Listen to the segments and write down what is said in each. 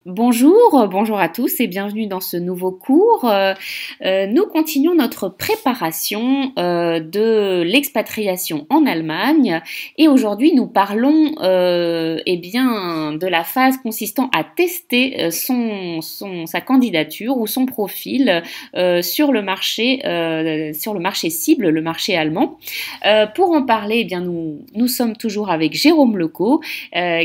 Bonjour à tous et bienvenue dans ce nouveau cours. Nous continuons notre préparation de l'expatriation en Allemagne et aujourd'hui nous parlons de la phase consistant à tester sa candidature ou son profil sur le marché cible, le marché allemand. Pour en parler, nous sommes toujours avec Jérôme Lecaux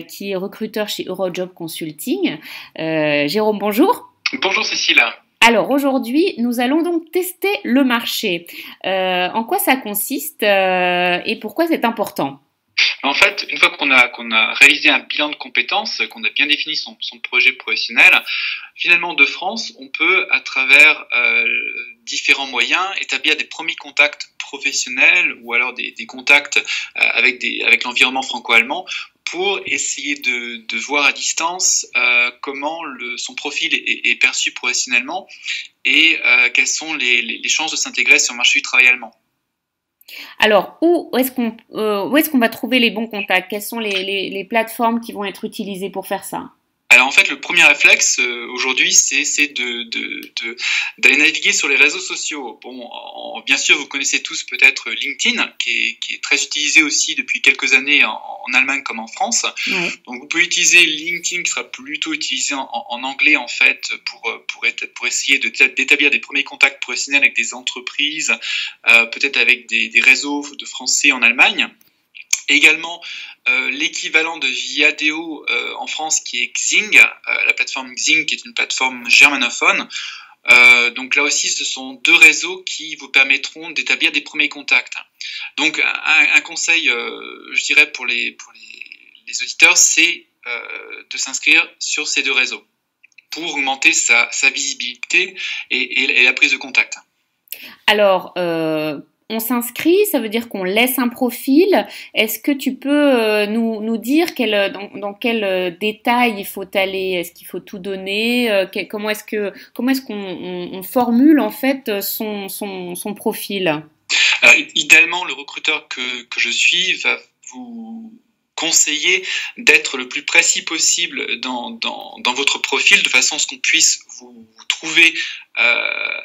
qui est recruteur chez Eurojob Consulting. Jérôme, bonjour. Bonjour Cécile. Alors aujourd'hui, nous allons donc tester le marché. En quoi ça consiste et pourquoi c'est important? En fait, une fois qu'on a réalisé un bilan de compétences, qu'on a bien défini son projet professionnel, finalement de France, on peut, à travers différents moyens, établir des premiers contacts professionnels ou alors des contacts avec l'environnement franco-allemand pour essayer de voir à distance comment son profil est perçu professionnellement et quelles sont les chances de s'intégrer sur le marché du travail allemand. Alors, où est-ce qu'on va trouver les bons contacts? Quelles sont les plateformes qui vont être utilisées pour faire ça? Alors en fait, le premier réflexe aujourd'hui, c'est d'aller naviguer sur les réseaux sociaux. Bon, bien sûr, vous connaissez tous peut-être LinkedIn, qui est très utilisé aussi depuis quelques années en Allemagne comme en France. Ouais. Donc vous pouvez utiliser LinkedIn, qui sera plutôt utilisé en anglais en fait pour essayer d'établir des premiers contacts professionnels avec des entreprises, peut-être avec des réseaux de Français en Allemagne. Également, l'équivalent de Viadeo en France qui est Xing, la plateforme Xing qui est une plateforme germanophone. Donc là aussi, ce sont deux réseaux qui vous permettront d'établir des premiers contacts. Donc un conseil, je dirais pour les auditeurs, c'est de s'inscrire sur ces deux réseaux pour augmenter sa visibilité et la prise de contact. Alors, on s'inscrit, ça veut dire qu'on laisse un profil. Est-ce que tu peux nous dire dans quel détail il faut aller? Est-ce qu'il faut tout donner? Comment est-ce qu'on formule en fait son profil? Alors, idéalement, le recruteur que je suis va vous conseiller d'être le plus précis possible dans votre profil, de façon à ce qu'on puisse vous trouver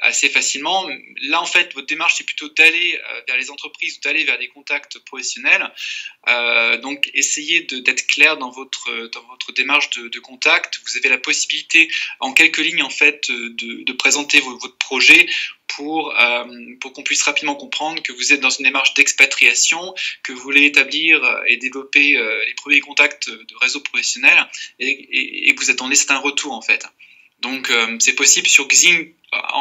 assez facilement. Là, en fait, votre démarche, c'est plutôt d'aller vers les entreprises ou d'aller vers des contacts professionnels. Donc, essayez d'être clair dans votre démarche de contact. Vous avez la possibilité, en quelques lignes, en fait, de présenter votre projet pour qu'on puisse rapidement comprendre que vous êtes dans une démarche d'expatriation, que vous voulez établir et développer les premiers contacts de réseau professionnel et que vous attendez un retour en fait. Donc c'est possible sur Xing.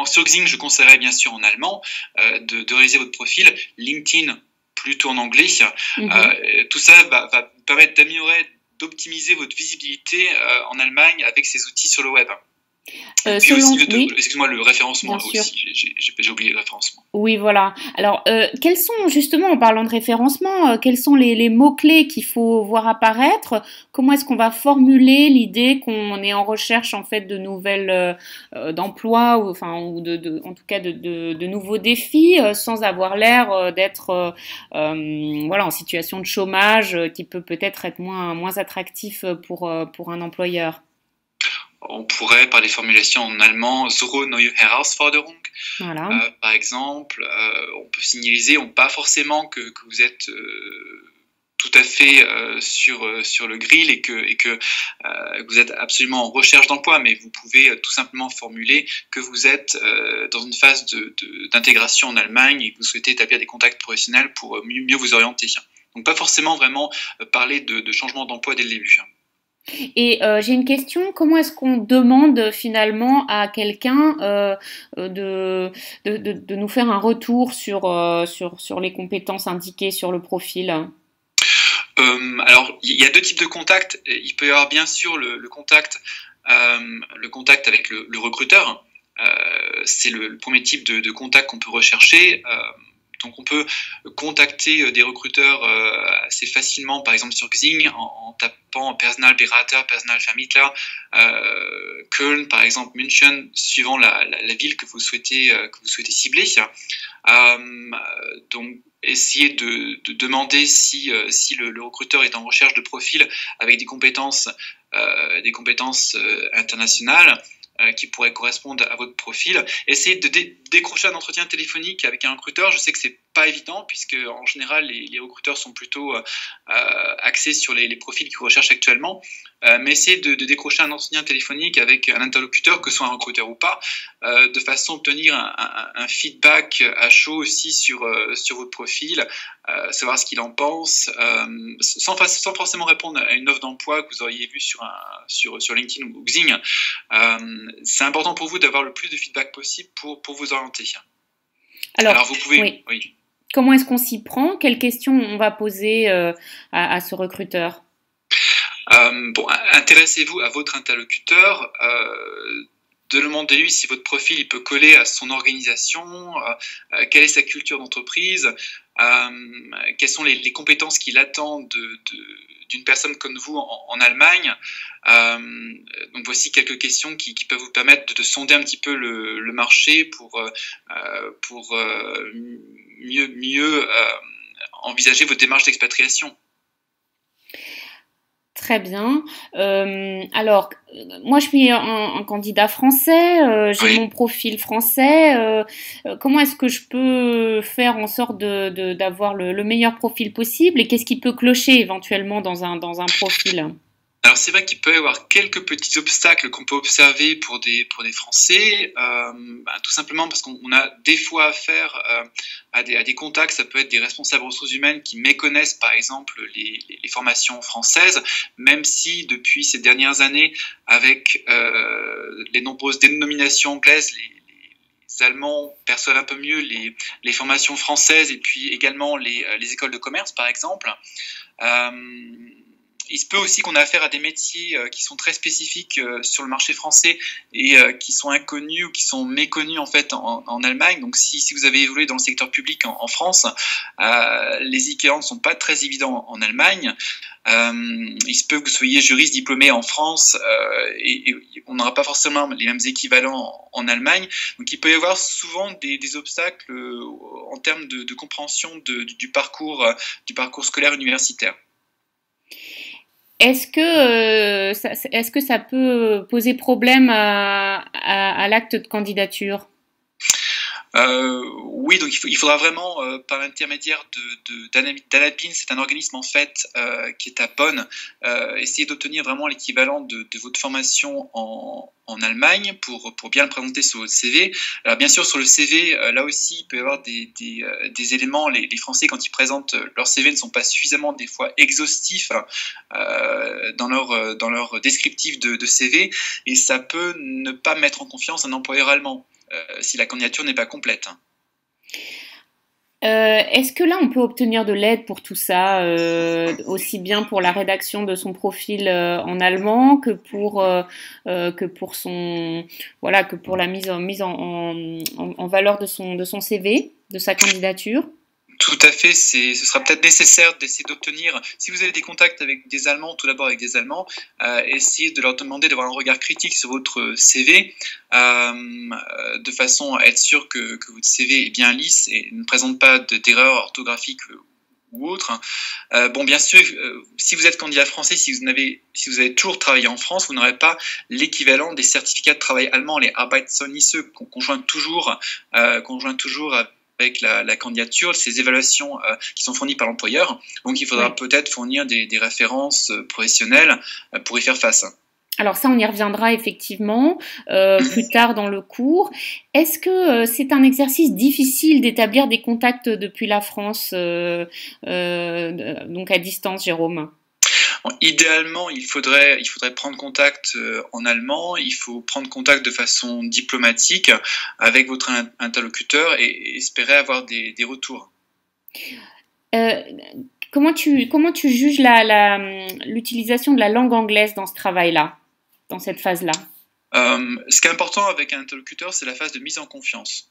Sur Xing, je conseillerais bien sûr en allemand de réaliser votre profil. LinkedIn plutôt en anglais. Tout ça va vous permettre d'améliorer, d'optimiser votre visibilité en Allemagne avec ces outils sur le web. Puis aussi, excuse-moi, le référencement aussi, j'ai oublié le référencement. Oui, voilà. Alors, quels sont, justement, en parlant de référencement, quels sont les mots-clés qu'il faut voir apparaître? Comment est-ce qu'on va formuler l'idée qu'on est en recherche, en fait, de nouvelles d'emplois, ou en tout cas de nouveaux défis, sans avoir l'air d'être en situation de chômage, qui peut-être être moins attractif pour un employeur? On pourrait, par les formulations en allemand, Suche neue Herausforderung, Voilà. par exemple, on peut signaliser, pas forcément que vous êtes tout à fait sur le grill et que vous êtes absolument en recherche d'emploi, mais vous pouvez tout simplement formuler que vous êtes dans une phase d'intégration en Allemagne et que vous souhaitez établir des contacts professionnels pour mieux vous orienter. Donc pas forcément vraiment parler de changement d'emploi dès le début. Et j'ai une question, comment est-ce qu'on demande finalement à quelqu'un de nous faire un retour sur les compétences indiquées sur le profil? Alors, il y a deux types de contacts. Il peut y avoir bien sûr le contact avec le recruteur. C'est le premier type de contact qu'on peut rechercher. Donc on peut contacter des recruteurs assez facilement, par exemple sur Xing, en tapant Personalberater, Personalvermittler, Köln, par exemple München, suivant la ville que vous souhaitez cibler. Donc essayer de demander si le recruteur est en recherche de profils avec des compétences des compétences internationales qui pourraient correspondre à votre profil. Essayez de décrocher un entretien téléphonique avec un recruteur. Je sais que c'est pas évident puisque en général les recruteurs sont plutôt axés sur les profils qu'ils recherchent actuellement. Mais essayez de décrocher un entretien téléphonique avec un interlocuteur, que ce soit un recruteur ou pas, de façon à obtenir un feedback à chaud aussi sur votre profil, savoir ce qu'il en pense, sans forcément répondre à une offre d'emploi que vous auriez vue sur LinkedIn ou Xing. C'est important pour vous d'avoir le plus de feedback possible pour vous orienter. Alors vous pouvez... Oui. Comment est-ce qu'on s'y prend? Quelles questions on va poser à ce recruteur? Intéressez-vous à votre interlocuteur. Demandez-lui si votre profil il peut coller à son organisation, quelle est sa culture d'entreprise, quelles sont les compétences qu'il attend d'une personne comme vous en Allemagne. Donc voici quelques questions qui peuvent vous permettre de sonder un petit peu le marché pour mieux envisager votre démarche d'expatriation. Très bien. Alors, moi, je suis un candidat français, j'ai mon profil français. Comment est-ce que je peux faire en sorte d'avoir le meilleur profil possible et qu'est-ce qui peut clocher éventuellement dans un profil? Alors c'est vrai qu'il peut y avoir quelques petits obstacles qu'on peut observer pour des Français, tout simplement parce qu'on a des fois affaire à des contacts. Ça peut être des responsables ressources humaines qui méconnaissent par exemple les formations françaises, même si depuis ces dernières années, avec les nombreuses dénominations anglaises, les Allemands perçoivent un peu mieux les formations françaises et puis également les écoles de commerce par exemple. Il se peut aussi qu'on ait affaire à des métiers qui sont très spécifiques sur le marché français et qui sont inconnus ou qui sont méconnus en fait en Allemagne. Donc si vous avez évolué dans le secteur public en France, les équivalents ne sont pas très évidents en Allemagne. Il se peut que vous soyez juriste diplômé en France et on n'aura pas forcément les mêmes équivalents en Allemagne. Donc il peut y avoir souvent des obstacles en termes de compréhension du parcours scolaire universitaire. Est-ce que ça peut poser problème à l'acte de candidature? Oui, donc il faudra vraiment, par l'intermédiaire d'Anabin, c'est un organisme en fait qui est à Bonn, essayer d'obtenir vraiment l'équivalent de votre formation en Allemagne pour bien le présenter sur votre CV. Alors bien sûr sur le CV, là aussi il peut y avoir des éléments, les Français quand ils présentent leur CV ne sont pas suffisamment des fois exhaustifs dans leur descriptif de CV et ça peut ne pas mettre en confiance un employeur allemand. Si la candidature n'est pas complète. Est-ce que là on peut obtenir de l'aide pour tout ça, aussi bien pour la rédaction de son profil en allemand que pour la mise en valeur de son CV, de sa candidature? Tout à fait, ce sera peut-être nécessaire d'essayer d'obtenir, si vous avez des contacts avec des Allemands, tout d'abord avec des Allemands, essayez de leur demander d'avoir un regard critique sur votre CV, de façon à être sûr que votre CV est bien lisse et ne présente pas d'erreurs orthographiques ou autres. Bien sûr, si vous êtes candidat français, si vous avez toujours travaillé en France, vous n'aurez pas l'équivalent des certificats de travail allemands, les Arbeitszeugnisse, qu'on joint toujours avec la candidature, ces évaluations qui sont fournies par l'employeur. Donc il faudra peut-être fournir des références professionnelles pour y faire face. Alors ça, on y reviendra effectivement plus tard dans le cours. Est-ce que c'est un exercice difficile d'établir des contacts depuis la France, donc à distance, Jérôme? Idéalement, il faudrait prendre contact en allemand, il faut prendre contact de façon diplomatique avec votre interlocuteur et espérer avoir des retours. Comment tu juges l'utilisation de la langue anglaise dans ce travail-là, dans cette phase-là? Ce qui est important avec un interlocuteur, c'est la phase de mise en confiance.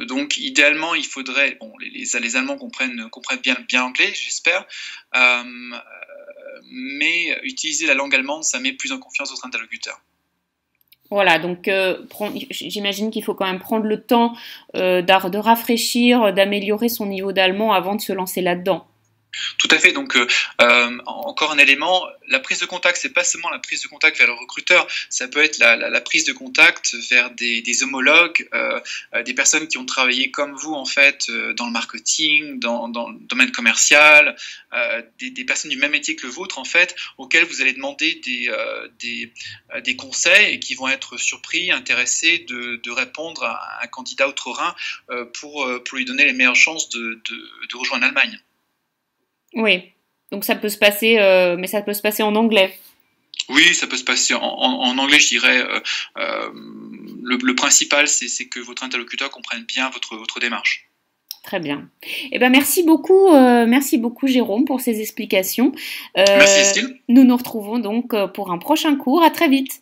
Donc idéalement il faudrait, les Allemands comprennent bien l'anglais, j'espère, mais utiliser la langue allemande, ça met plus en confiance votre interlocuteur. Voilà, donc j'imagine qu'il faut quand même prendre le temps de rafraîchir, d'améliorer son niveau d'allemand avant de se lancer là-dedans. Tout à fait. Donc, encore un élément, la prise de contact, c'est pas seulement la prise de contact vers le recruteur, ça peut être la prise de contact vers des homologues, des personnes qui ont travaillé comme vous en fait dans le marketing, dans le domaine commercial, des personnes du même métier que le vôtre en fait, auxquelles vous allez demander des conseils et qui vont être surpris, intéressés de répondre à un candidat outre-Rhin pour lui donner les meilleures chances de rejoindre l'Allemagne. Oui, donc ça peut se passer, mais ça peut se passer en anglais. Oui, ça peut se passer en anglais, je dirais. Le principal, c'est que votre interlocuteur comprenne bien votre démarche. Très bien. Eh ben merci beaucoup Jérôme pour ces explications. Merci, Cécile. Nous nous retrouvons donc pour un prochain cours. À très vite.